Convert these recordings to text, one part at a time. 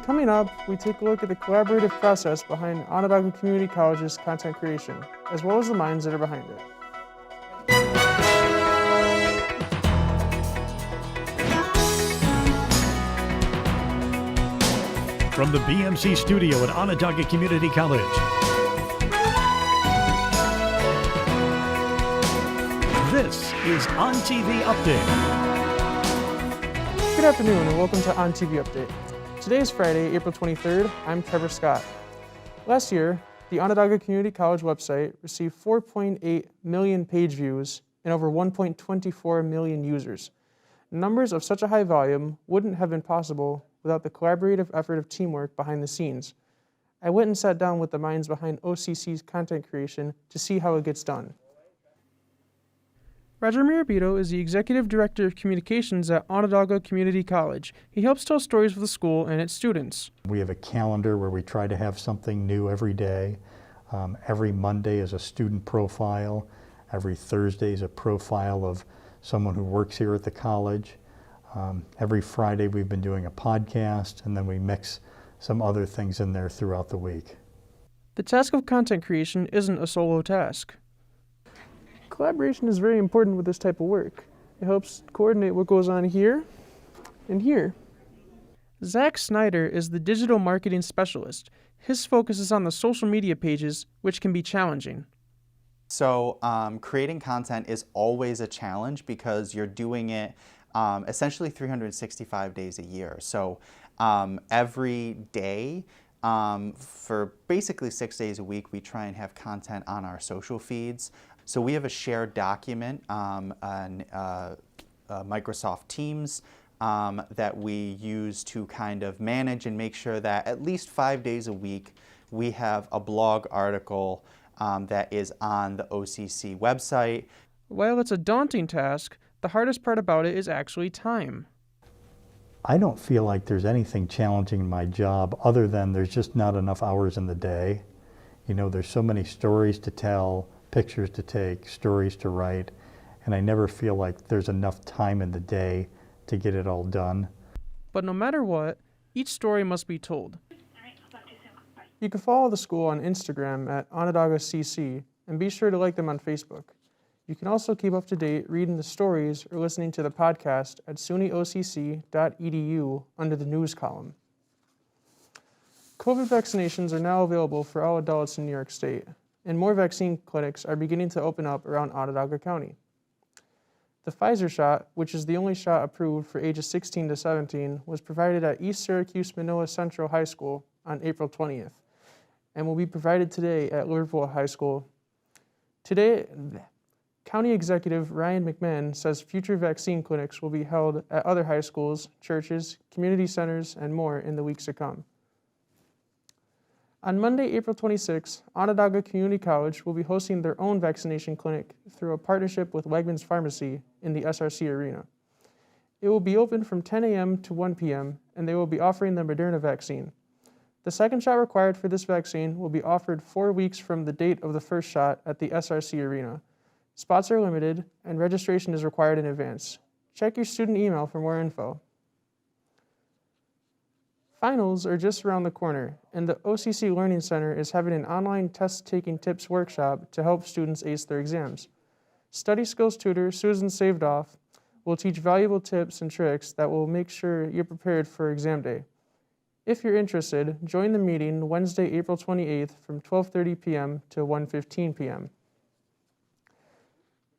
Coming up, we take a look at the collaborative process behind Onondaga Community College's content creation, as well as the minds that are behind it. From the BMC studio at Onondaga Community College, this is ONTV Update. Good afternoon and welcome to ONTV Update. Today is Friday, April 23rd. I'm Trevor Scott. Last year, the Onondaga Community College website received 4.8 million page views and over 1.24 million users. Numbers of such a high volume wouldn't have been possible without the collaborative effort of teamwork behind the scenes. I went and sat down with the minds behind OCC's content creation to see how it gets done. Roger Mirabito is the Executive Director of Communications at Onondaga Community College. He helps tell stories of the school and its students. We have a calendar where we try to have something new every day. Every Monday is a student profile. Every Thursday is a profile of someone who works here at the college. Every Friday we've been doing a podcast, and then we mix some other things in there throughout the week. The task of content creation isn't a solo task. Collaboration is very important with this type of work. It helps coordinate what goes on here and here. Zack Snyder is the digital marketing specialist. His focus is on the social media pages, which can be challenging. So creating content is always a challenge because you're doing it essentially 365 days a year. So every day, for basically 6 days a week, we try and have content on our social feeds. So we have a shared document on Microsoft Teams that we use to kind of manage and make sure that at least 5 days a week we have a blog article that is on the OCC website. While it's a daunting task, the hardest part about it is actually time. I don't feel like there's anything challenging in my job other than there's just not enough hours in the day. You know, there's so many stories to tell, pictures to take, stories to write, and I never feel like there's enough time in the day to get it all done. But no matter what, each story must be told. You can follow the school on Instagram at Onondaga CC and be sure to like them on Facebook. You can also keep up to date reading the stories or listening to the podcast at sunyocc.edu under the news column. COVID vaccinations are now available for all adults in New York State, and more vaccine clinics are beginning to open up around Onondaga County. The Pfizer shot, which is the only shot approved for ages 16 to 17, was provided at East Syracuse Manila Central High School on April 20th, and will be provided today at Liverpool High School. Today, County Executive Ryan McMahon says future vaccine clinics will be held at other high schools, churches, community centers, and more in the weeks to come. On Monday, April 26, Onondaga Community College will be hosting their own vaccination clinic through a partnership with Wegmans Pharmacy in the SRC Arena. It will be open from 10 a.m. to 1 p.m., and they will be offering the Moderna vaccine. The second shot required for this vaccine will be offered 4 weeks from the date of the first shot at the SRC Arena. Spots are limited, and registration is required in advance. Check your student email for more info. Finals are just around the corner, and the OCC Learning Center is having an online test-taking tips workshop to help students ace their exams. Study skills tutor Susan Savedoff will teach valuable tips and tricks that will make sure you're prepared for exam day. If you're interested, join the meeting Wednesday, April 28th from 12:30 p.m. to 1:15 p.m.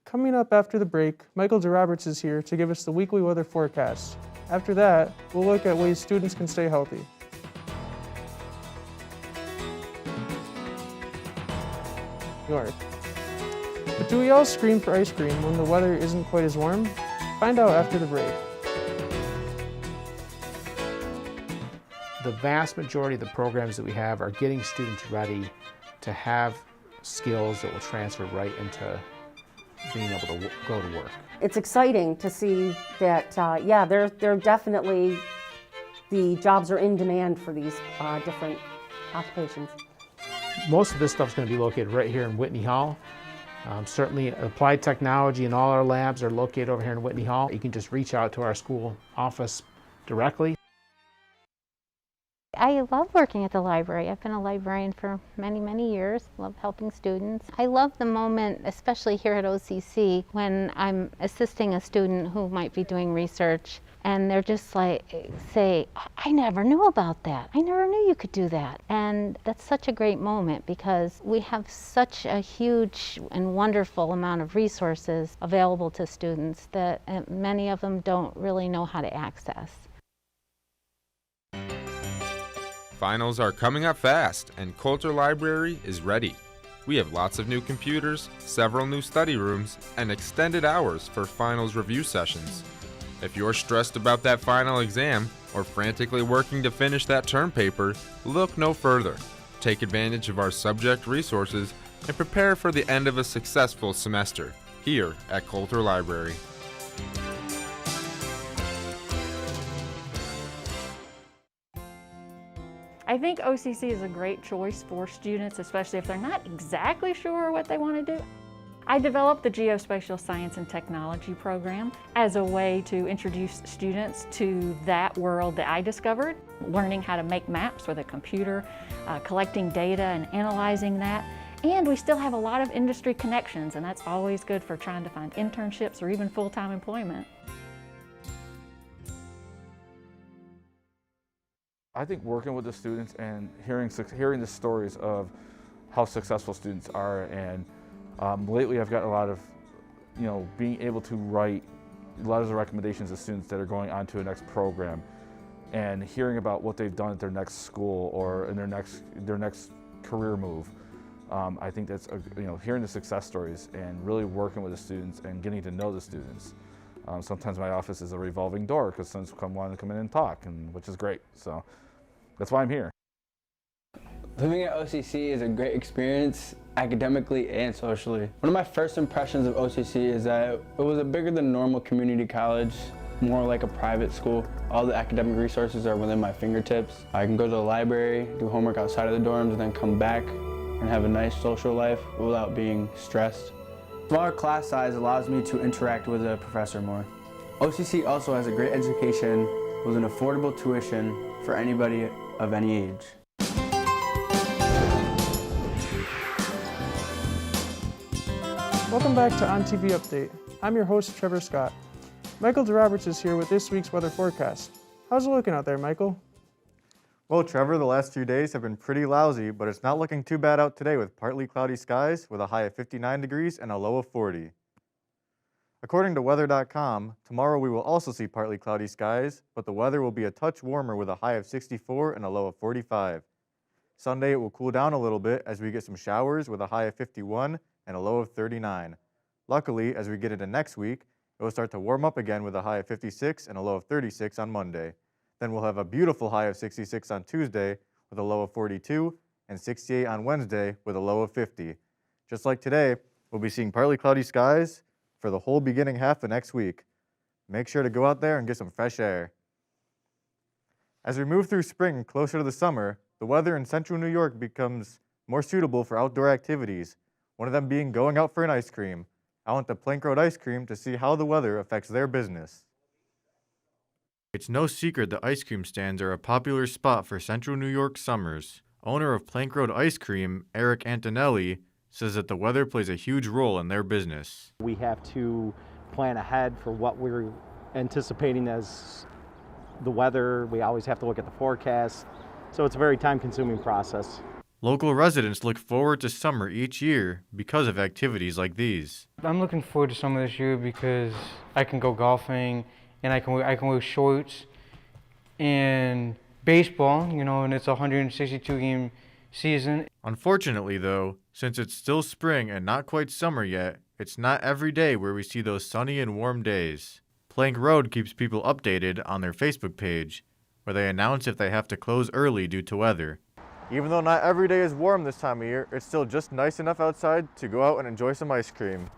Coming up after the break, Michael DeRoberts is here to give us the weekly weather forecast. After that, we'll look at ways students can stay healthy. York. But do we all scream for ice cream when the weather isn't quite as warm? Find out after the break. The vast majority of the programs that we have are getting students ready to have skills that will transfer right into being able to go to work. It's exciting to see that, they're definitely, the jobs are in demand for these different occupations. Most of this stuff is going to be located right here in Whitney Hall. Certainly applied technology and all our labs are located over here in Whitney Hall. You can just reach out to our school office directly. I love working at the library. I've been a librarian for many, many years. Love helping students. I love the moment, especially here at OCC, when I'm assisting a student who might be doing research and they're just like, say, I never knew about that. I never knew you could do that. And that's such a great moment because we have such a huge and wonderful amount of resources available to students that many of them don't really know how to access. Finals are coming up fast, and Coulter Library is ready. We have lots of new computers, several new study rooms, and extended hours for finals review sessions. If you're stressed about that final exam or frantically working to finish that term paper, look no further. Take advantage of our subject resources and prepare for the end of a successful semester here at Coulter Library. I think OCC is a great choice for students, especially if they're not exactly sure what they want to do. I developed the Geospatial Science and Technology program as a way to introduce students to that world that I discovered, learning how to make maps with a computer, collecting data and analyzing that. And we still have a lot of industry connections, and that's always good for trying to find internships or even full-time employment. I think working with the students and hearing the stories of how successful students are, and lately I've got a lot of, being able to write a lot of the recommendations of students that are going on to a next program, and hearing about what they've done at their next school or in their next career move. I think that's hearing the success stories and really working with the students and getting to know the students. Sometimes my office is a revolving door because students want to come in and talk, which is great. So that's why I'm here. Living at OCC is a great experience academically and socially. One of my first impressions of OCC is that it was a bigger than normal community college, more like a private school. All the academic resources are within my fingertips. I can go to the library, do homework outside of the dorms, and then come back and have a nice social life without being stressed. Smaller class size allows me to interact with a professor more. OCC also has a great education with an affordable tuition for anybody of any age. Welcome back to ONTV Update. I'm your host, Trevor Scott. Michael DeRoberts is here with this week's weather forecast. How's it looking out there, Michael? Well, Trevor, the last few days have been pretty lousy, but it's not looking too bad out today with partly cloudy skies with a high of 59 degrees and a low of 40. According to weather.com, tomorrow we will also see partly cloudy skies, but the weather will be a touch warmer with a high of 64 and a low of 45. Sunday it will cool down a little bit as we get some showers with a high of 51 and a low of 39. Luckily, as we get into next week, it will start to warm up again with a high of 56 and a low of 36 on Monday. Then we'll have a beautiful high of 66 on Tuesday with a low of 42 and 68 on Wednesday with a low of 50. Just like today, we'll be seeing partly cloudy skies for the whole beginning half of next week. Make sure to go out there and get some fresh air. As we move through spring and closer to the summer, the weather in central New York becomes more suitable for outdoor activities, one of them being going out for an ice cream. I went to Plank Road Ice Cream to see how the weather affects their business. It's no secret that ice cream stands are a popular spot for central New York summers. Owner of Plank Road Ice Cream, Eric Antonelli, says that the weather plays a huge role in their business. We have to plan ahead for what we're anticipating as the weather. We always have to look at the forecast. So it's a very time-consuming process. Local residents look forward to summer each year because of activities like these. I'm looking forward to summer this year because I can go golfing and I can wear shorts and baseball, and it's a 162 game season. Unfortunately though, since it's still spring and not quite summer yet, it's not every day where we see those sunny and warm days. Plank Road keeps people updated on their Facebook page, where they announce if they have to close early due to weather. Even though not every day is warm this time of year, it's still just nice enough outside to go out and enjoy some ice cream.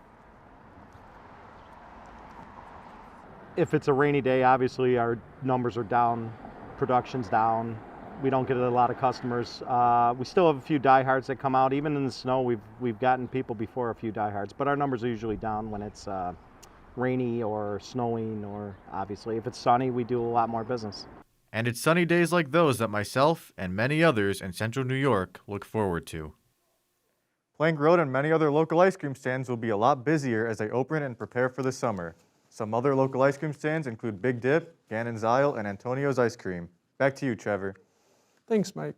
If it's a rainy day, obviously our numbers are down, production's down. We don't get a lot of customers. We still have a few diehards that come out. Even in the snow, we've gotten people before a few diehards, but our numbers are usually down when it's rainy or snowing, or obviously if it's sunny, we do a lot more business. And it's sunny days like those that myself and many others in Central New York look forward to. Plank Road and many other local ice cream stands will be a lot busier as they open and prepare for the summer. Some other local ice cream stands include Big Dip, Gannon's Isle, and Antonio's Ice Cream. Back to you, Trevor. Thanks, Mike.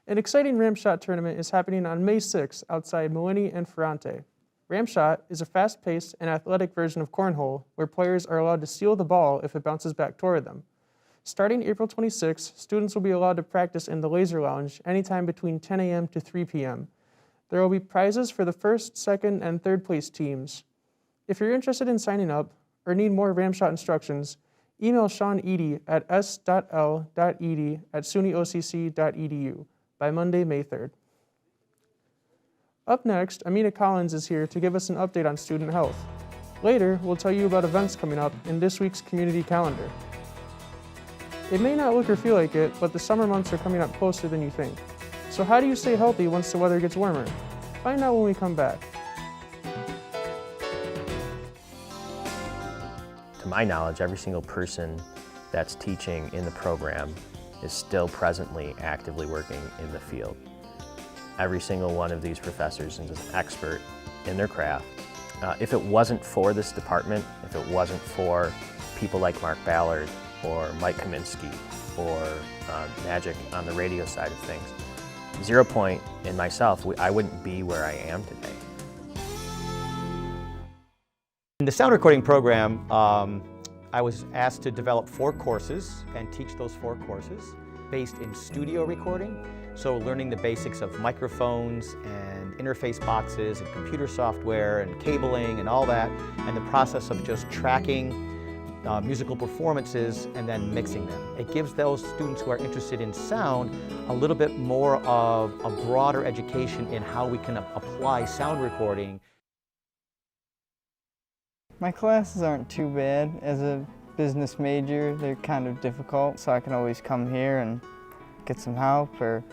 An exciting Ramshot tournament is happening on May 6th outside Malini and Ferrante. Ramshot is a fast-paced and athletic version of cornhole where players are allowed to steal the ball if it bounces back toward them. Starting April 26th, students will be allowed to practice in the Laser Lounge anytime between 10 a.m. to 3 p.m. There will be prizes for the first, second, and third place teams. If you're interested in signing up or need more Ramshot instructions, email Sean Eady at s.l.eady@sunyocc.edu by Monday, May 3rd. Up next, Amina Collins is here to give us an update on student health. Later, we'll tell you about events coming up in this week's community calendar. It may not look or feel like it, but the summer months are coming up closer than you think. So how do you stay healthy once the weather gets warmer? Find out when we come back. To my knowledge, every single person that's teaching in the program is still presently actively working in the field. Every single one of these professors is an expert in their craft. If it wasn't for this department, if it wasn't for people like Mark Ballard or Mike Kaminsky or Magic on the radio side of things, 0 Point and myself, I wouldn't be where I am today. In the sound recording program, I was asked to develop 4 courses and teach those 4 courses based in studio recording. So learning the basics of microphones and interface boxes and computer software and cabling and all that, and the process of just tracking musical performances and then mixing them. It gives those students who are interested in sound a little bit more of a broader education in how we can apply sound recording. My classes aren't too bad. As a business major, they're kind of difficult, so I can always come here and get some help, or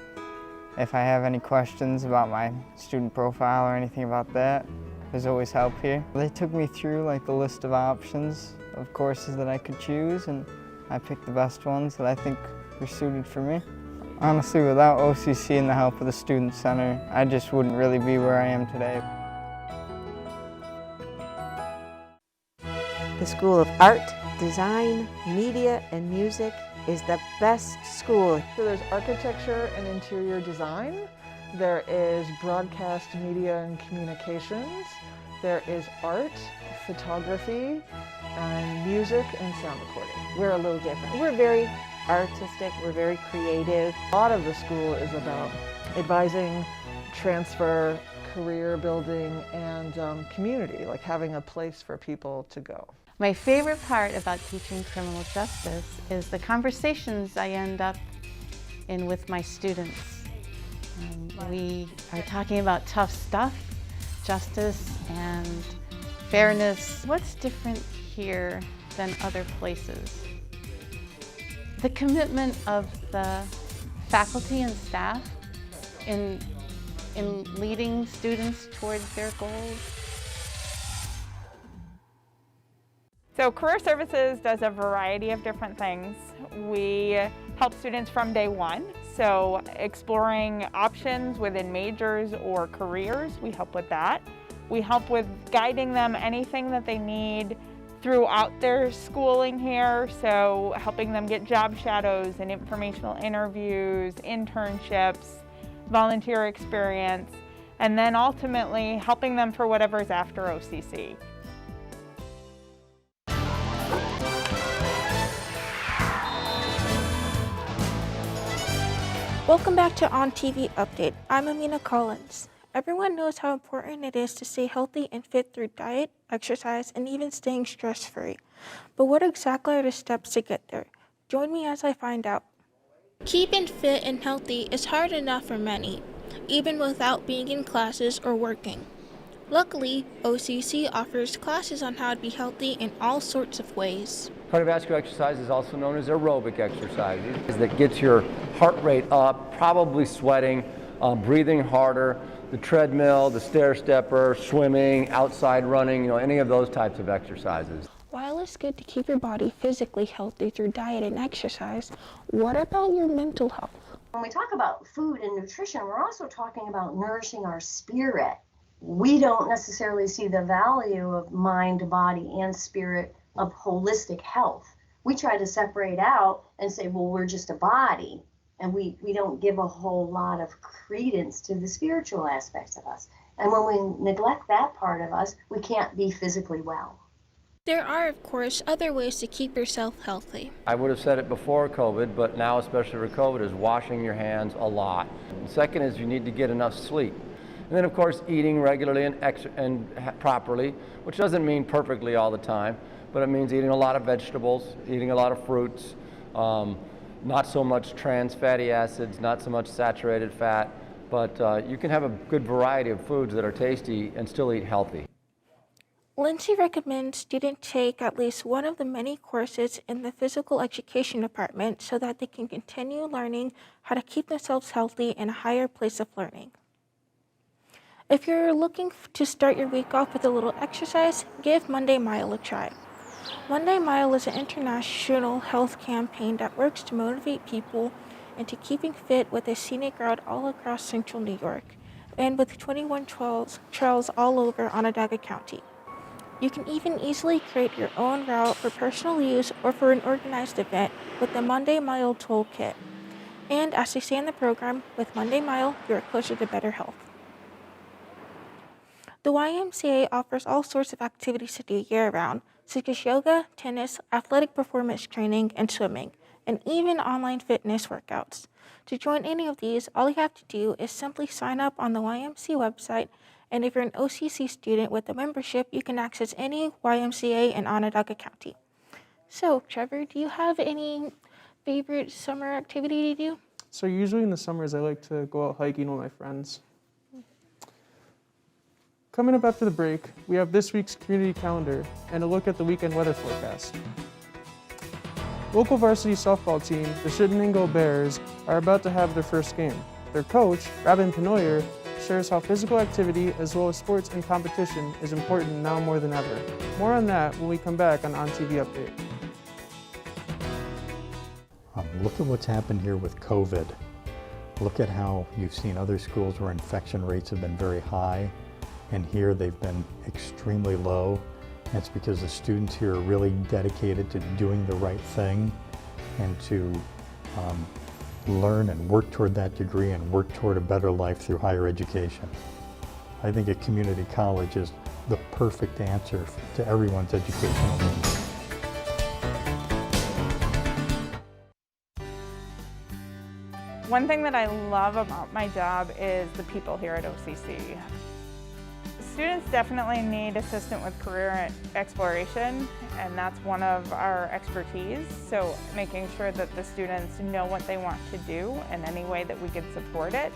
if I have any questions about my student profile or anything about that, there's always help here. They took me through like the list of options of courses that I could choose, and I picked the best ones that I think were suited for me. Honestly, without OCC and the help of the Student Center, I just wouldn't really be where I am today. The School of Art, Design, Media, and Music is the best school. So there's architecture and interior design. There is broadcast media and communications. There is art, photography, and music and sound recording. We're a little different. We're very artistic, we're very creative. A lot of the school is about advising, transfer, career building, and community, like having a place for people to go. My favorite part about teaching criminal justice is the conversations I end up in with my students. We are talking about tough stuff, justice and fairness. What's different here than other places? The commitment of the faculty and staff in leading students towards their goals. So Career Services does a variety of different things. We help students from day one, so exploring options within majors or careers, we help with that. We help with guiding them anything that they need throughout their schooling here, so helping them get job shadows and informational interviews, internships, volunteer experience, and then ultimately helping them for whatever's after OCC. Welcome back to ONTV Update. I'm Amina Collins. Everyone knows how important it is to stay healthy and fit through diet, exercise, and even staying stress-free. But what exactly are the steps to get there? Join me as I find out. Keeping fit and healthy is hard enough for many, even without being in classes or working. Luckily, OCC offers classes on how to be healthy in all sorts of ways. Cardiovascular exercise is also known as aerobic exercises that gets your heart rate up, probably sweating, breathing harder. The treadmill, the stair stepper, swimming, outside running, any of those types of exercises. While a it's good to keep your body physically healthy through diet and exercise, what about your mental health? When we talk about food and nutrition, we're also talking about nourishing our spirit. We don't necessarily see the value of mind, body, and spirit of holistic health. We try to separate out and say, well, we're just a body, and we don't give a whole lot of credence to the spiritual aspects of us. And when we neglect that part of us, we can't be physically well. There are, of course, other ways to keep yourself healthy. I would have said it before COVID, but now especially for COVID, is washing your hands a lot. And second is you need to get enough sleep. And then of course eating regularly and properly, which doesn't mean perfectly all the time, but it means eating a lot of vegetables, eating a lot of fruits, not so much trans fatty acids, not so much saturated fat, but you can have a good variety of foods that are tasty and still eat healthy. Lindsay recommends students take at least one of the many courses in the physical education department so that they can continue learning how to keep themselves healthy in a higher place of learning. If you're looking to start your week off with a little exercise, give Monday Mile a try. Monday Mile is an international health campaign that works to motivate people into keeping fit with a scenic route all across central New York and with 21 trails all over Onondaga County. You can even easily create your own route for personal use or for an organized event with the Monday Mile Toolkit. And as they say in the program, with Monday Mile, you're closer to better health. The YMCA offers all sorts of activities to do year-round, such as yoga, tennis, athletic performance training, and swimming, and even online fitness workouts. To join any of these, all you have to do is simply sign up on the YMCA website, and if you're an OCC student with a membership, you can access any YMCA in Onondaga County. So, Trevor, do you have any favorite summer activity to do? So usually in the summers, I like to go out hiking with my friends. Coming up after the break, we have this week's community calendar and a look at the weekend weather forecast. Local varsity softball team, the Shenango Bears, are about to have their first game. Their coach, Robin Penoyer, shares how physical activity as well as sports and competition is important now more than ever. More on that when we come back on ONTV Update. Look at what's happened here with COVID. Look at how you've seen other schools where infection rates have been very high, and here they've been extremely low. That's because the students here are really dedicated to doing the right thing and to learn and work toward that degree and work toward a better life through higher education. I think a community college is the perfect answer to everyone's educational needs. One thing that I love about my job is the people here at OCC. Students definitely need assistance with career exploration, and that's one of our expertise. So making sure that the students know what they want to do and any way that we can support it.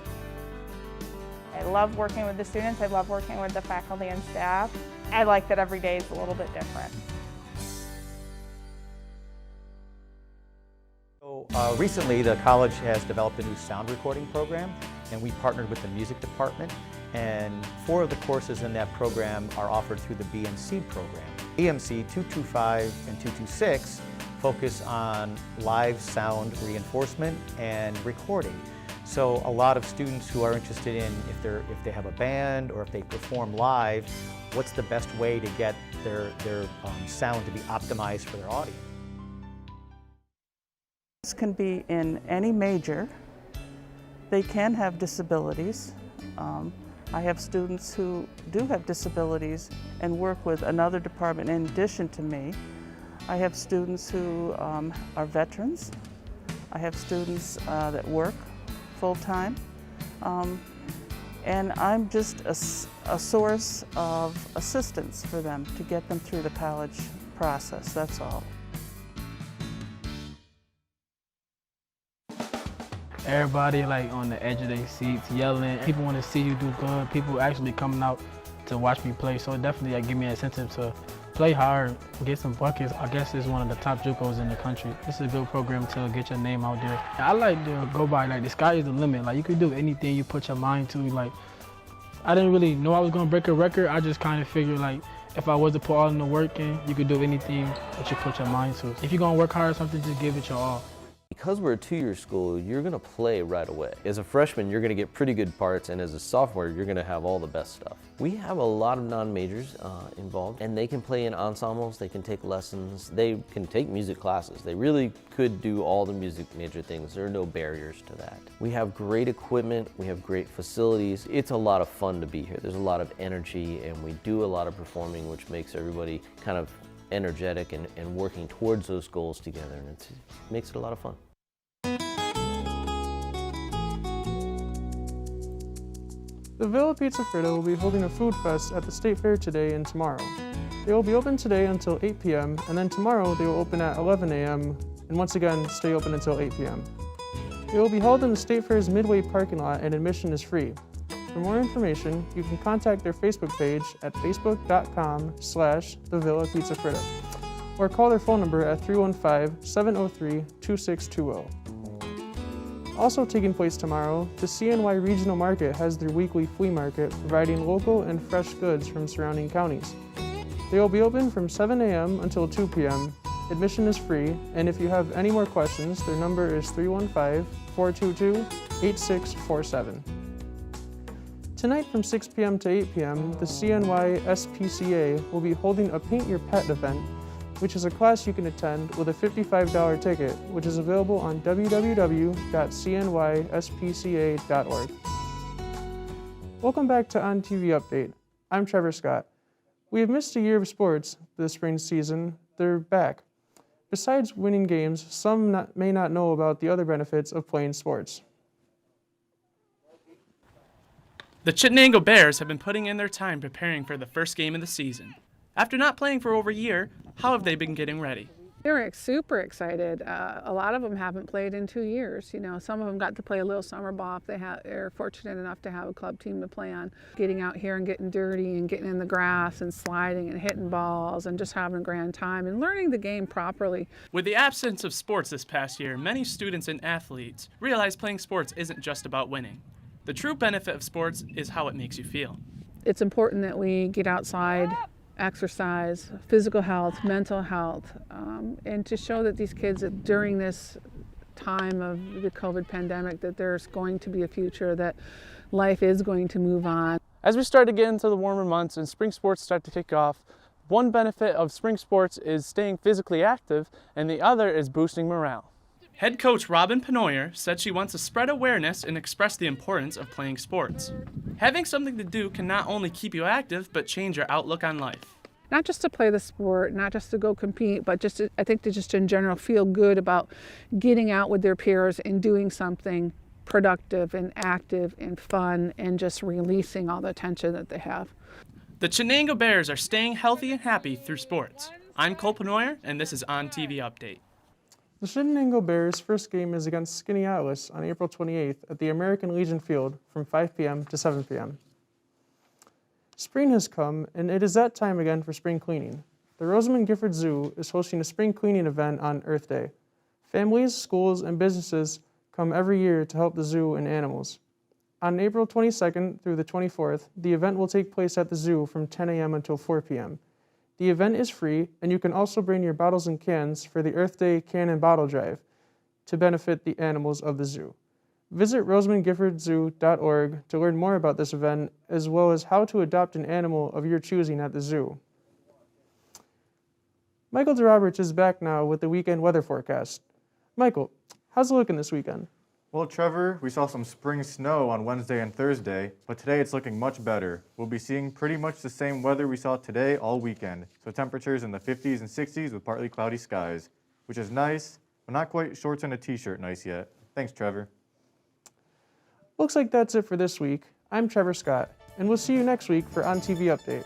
I love working with the students. I love working with the faculty and staff. I like that every day is a little bit different. Recently, the college has developed a new sound recording program, and we partnered with the music department, and 4 of the courses in that program are offered through the BNC program. EMC 225 and 226 focus on live sound reinforcement and recording. So a lot of students who are interested in if they have a band or if they perform live, what's the best way to get their sound to be optimized for their audience? This can be in any major. They can have disabilities. I have students who do have disabilities and work with another department in addition to me. I have students who are veterans. I have students that work full-time. And I'm just a source of assistance for them to get them through the college process, that's all. Everybody like on the edge of their seats yelling. People want to see you do good. People actually coming out to watch me play. So it definitely give me an incentive to play hard, get some buckets. I guess it's one of the top JUCOs in the country. This is a good program to get your name out there. I like to go by like the sky is the limit. Like you can do anything you put your mind to. Like I didn't really know I was gonna break a record. I just kind of figured like If I was to put all in the work in, you could do anything that you put your mind to. If you're gonna work hard or something, just give it your all. Because we're a two-year school, you're gonna play right away. As a freshman, you're gonna get pretty good parts, and as a sophomore, you're gonna have all the best stuff. We have a lot of non-majors involved, and they can play in ensembles, they can take lessons, they can take music classes. They really could do all the music major things. There are no barriers to that. We have great equipment, we have great facilities. It's a lot of fun to be here. There's a lot of energy, and we do a lot of performing, which makes everybody kind of energetic and working towards those goals together, and it makes it a lot of fun. The Villa Pizza Fritta will be holding a food fest at the State Fair today and tomorrow. They will be open today until 8 p.m. and then tomorrow they will open at 11 a.m. and once again stay open until 8 p.m. They will be held in the State Fair's Midway parking lot and admission is free. For more information, you can contact their Facebook page at facebook.com/thevillapizzafritta or call their phone number at 315-703-2620. Also taking place tomorrow, the CNY Regional Market has their weekly flea market providing local and fresh goods from surrounding counties. They will be open from 7 a.m. until 2 p.m. Admission is free, and if you have any more questions, their number is 315-422-8647. Tonight from 6 p.m. to 8 p.m., the CNY SPCA will be holding a Paint Your Pet event, which is a class you can attend with a $55 ticket, which is available on www.cnyspca.org. Welcome back to ONTV Update. I'm Trevor Scott. We have missed a year of sports this spring season. They're back. Besides winning games, some may not know about the other benefits of playing sports. The Chittenango Bears have been putting in their time preparing for the first game of the season. After not playing for over a year, how have they been getting ready? They're super excited. A lot of them haven't played in 2 years. You know, some of them got to play a little summer ball if they're fortunate enough to have a club team to play on. Getting out here and getting dirty and getting in the grass and sliding and hitting balls and just having a grand time and learning the game properly. With the absence of sports this past year, many students and athletes realize playing sports isn't just about winning. The true benefit of sports is how it makes you feel. It's important that we get outside, exercise, physical health, mental health, and to show that these kids that during this time of the COVID pandemic that there's going to be a future, that life is going to move on. As we start to get into the warmer months and spring sports start to kick off, one benefit of spring sports is staying physically active, and the other is boosting morale. Head coach Robin Penoyer said she wants to spread awareness and express the importance of playing sports. Having something to do can not only keep you active, but change your outlook on life. Not just to play the sport, not just to go compete, but just to, I think to just in general feel good about getting out with their peers and doing something productive and active and fun and just releasing all the tension that they have. The Chittenango Bears are staying healthy and happy through sports. I'm Cole Penoyer, and this is ONTV Update. The Chittenango Bears' first game is against Skinny Atlas on April 28th at the American Legion Field from 5 p.m. to 7 p.m. Spring has come, and it is that time again for spring cleaning. The Rosamond Gifford Zoo is hosting a spring cleaning event on Earth Day. Families, schools, and businesses come every year to help the zoo and animals. On April 22nd through the 24th, the event will take place at the zoo from 10 a.m. until 4 p.m. The event is free, and you can also bring your bottles and cans for the Earth Day Can and Bottle Drive to benefit the animals of the zoo. Visit rosamondgiffordzoo.org to learn more about this event, as well as how to adopt an animal of your choosing at the zoo. Michael DeRoberts is back now with the weekend weather forecast. Michael, how's it looking this weekend? Well, Trevor, we saw some spring snow on Wednesday and Thursday, but today it's looking much better. We'll be seeing pretty much the same weather we saw today all weekend, so temperatures in the 50s and 60s with partly cloudy skies, which is nice, but not quite shorts and a t-shirt nice yet. Thanks, Trevor. Looks like that's it for this week. I'm Trevor Scott, and we'll see you next week for ONTV Update.